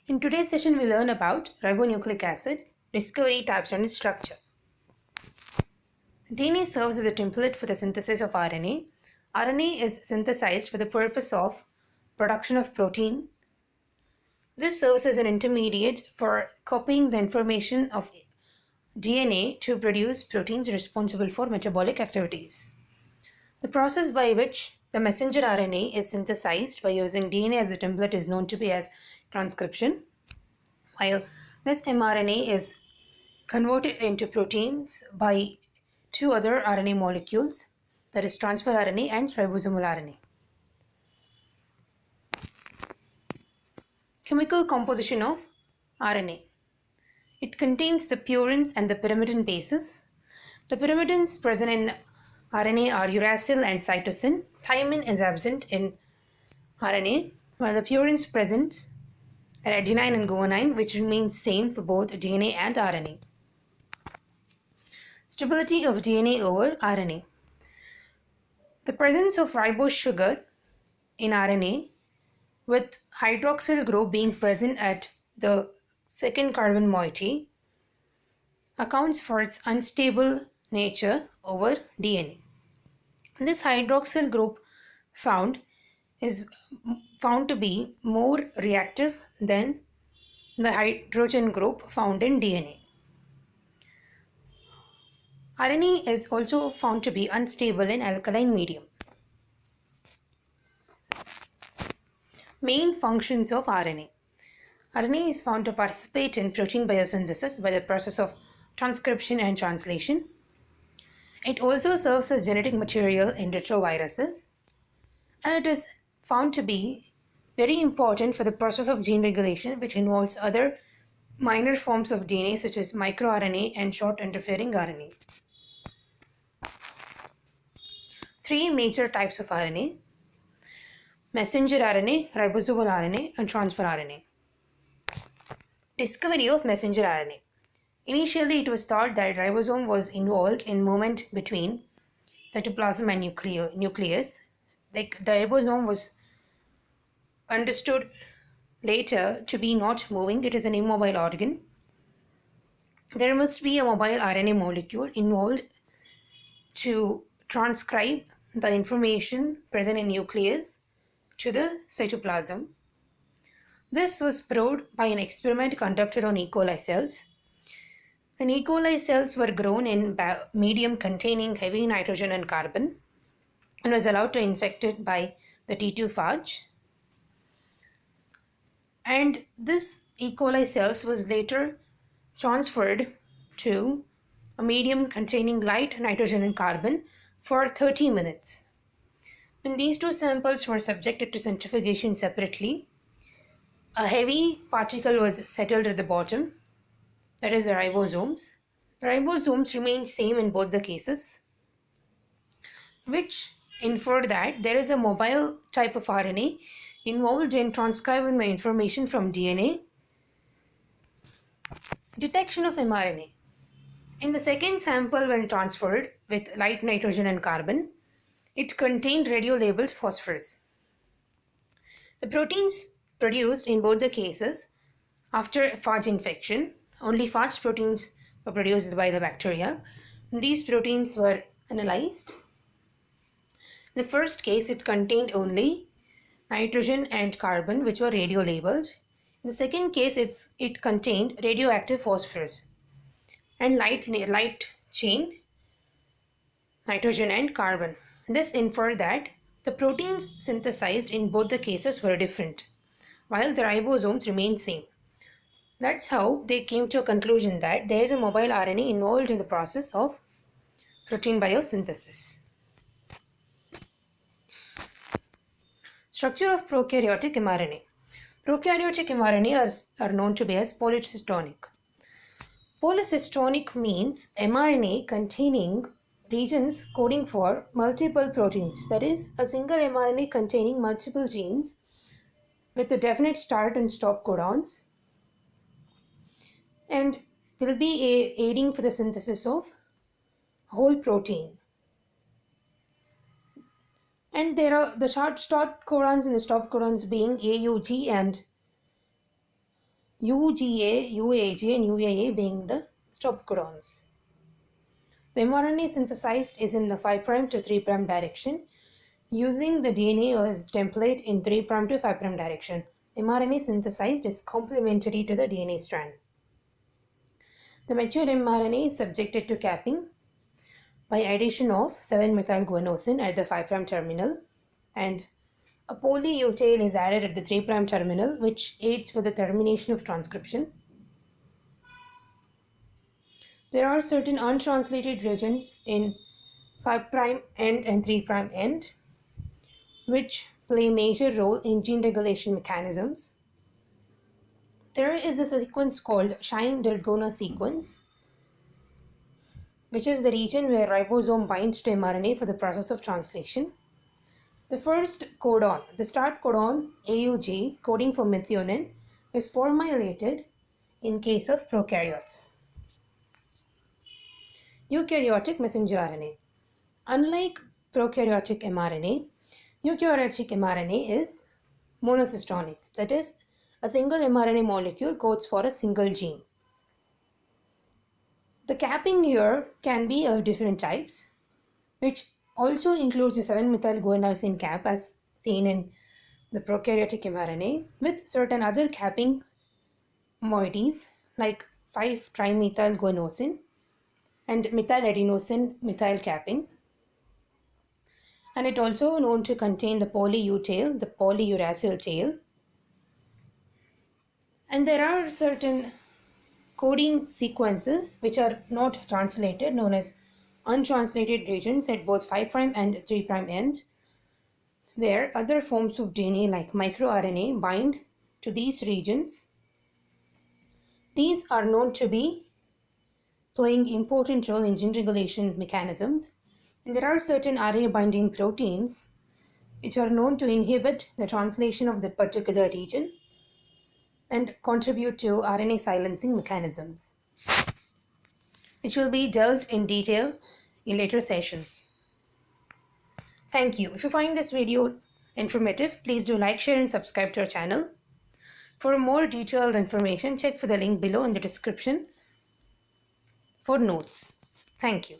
In today's session, we learn about ribonucleic acid, discovery, types, and its structure. DNA serves as a template for the synthesis of RNA. RNA is synthesized for the purpose of production of protein. This serves as an intermediate for copying the information of DNA to produce proteins responsible for metabolic activities. The process by which the messenger RNA is synthesized by using DNA as a template is known to be as transcription, while this mRNA is converted into proteins by two other RNA molecules, that is transfer RNA and ribosomal RNA. Chemical composition of RNA. It contains the purines and the pyrimidine bases. The pyrimidines present in RNA are uracil and cytosine. Thymine is absent in RNA, while the purines present are adenine and guanine, which remains same for both DNA and RNA. Stability of DNA over RNA. The presence of ribose sugar in RNA with hydroxyl group being present at the second carbon moiety accounts for its unstable nature over DNA. This hydroxyl group is found to be more reactive than the hydrogen group found in DNA. RNA is also found to be unstable in alkaline medium. Main functions of RNA. RNA is found to participate in protein biosynthesis by the process of transcription and translation. It also serves as genetic material in retroviruses, and it is found to be very important for the process of gene regulation, which involves other minor forms of DNA such as microRNA and short interfering RNA. Three major types of RNA: messenger RNA, ribosomal RNA, and transfer RNA. Discovery of messenger RNA. Initially, it was thought that ribosome was involved in movement between cytoplasm and nucleus. Like the ribosome was understood later to be not moving, it is an immobile organ. There must be a mobile RNA molecule involved to transcribe the information present in nucleus to the cytoplasm. This was proved by an experiment conducted on E. coli cells. When E. coli cells were grown in medium containing heavy nitrogen and carbon and was allowed to infected by the T2 phage, and this E. coli cells was later transferred to a medium containing light nitrogen and carbon for 30 minutes. When these two samples were subjected to centrifugation separately, a heavy particle was settled at the bottom, that is the ribosomes. The ribosomes remain same in both the cases, which inferred that there is a mobile type of RNA involved in transcribing the information from DNA. Detection of mRNA. In the second sample, when transferred with light nitrogen and carbon, it contained radiolabeled phosphorus. The proteins produced in both the cases after phage infection, only phage proteins were produced by the bacteria. These proteins were analyzed. In the first case, it contained only nitrogen and carbon, which were radiolabeled. In the second case, it contained radioactive phosphorus and light chain nitrogen and carbon. This inferred that the proteins synthesized in both the cases were different, while the ribosomes remained same. That's how they came to a conclusion that there is a mobile RNA involved in the process of protein biosynthesis. Structure of prokaryotic mRNA. Prokaryotic mRNA are known to be as polycystonic. Polycystonic means mRNA containing regions coding for multiple proteins, that is, a single mRNA containing multiple genes with a definite start and stop codons, and will be aiding for the synthesis of whole protein. And there are the start codons and the stop codons being AUG and UGA, UAG, and UAA being the stop codons. The mRNA synthesized is in the 5' to 3' direction, using the DNA as template in 3' to 5' direction. mRNA synthesized is complementary to the DNA strand. The mature mRNA is subjected to capping by addition of 7-methylguanosine at the 5' terminal, and a poly-U tail is added at the 3' terminal, which aids for the termination of transcription. There are certain untranslated regions in 5' end and 3' end, which play a major role in gene regulation mechanisms. There is a sequence called Shine-Dalgona sequence, which is the region where ribosome binds to mRNA for the process of translation. The first codon, the start codon AUG, coding for methionine, is formilated in case of prokaryotes. Eukaryotic messenger RNA. Unlike prokaryotic mRNA, eukaryotic mRNA is monocystonic, that is, a single mRNA molecule codes for a single gene. The capping here can be of different types, which also includes the 7-methylguanosine cap as seen in the prokaryotic mRNA, with certain other capping moieties like 5-trimethylguanosine and methyladenosine methyl capping. And it also known to contain the poly-U tail, the polyuracil tail. And there are certain coding sequences which are not translated, known as untranslated regions at both 5' and 3' end, where other forms of DNA like microRNA bind to these regions. These are known to be playing important role in gene regulation mechanisms, and there are certain RNA binding proteins which are known to inhibit the translation of that particular region and contribute to RNA silencing mechanisms, which will be dealt in detail in later sessions. Thank you. If you find this video informative, please do like, share, and subscribe to our channel. For more detailed information, check for the link below in the description for notes. Thank you.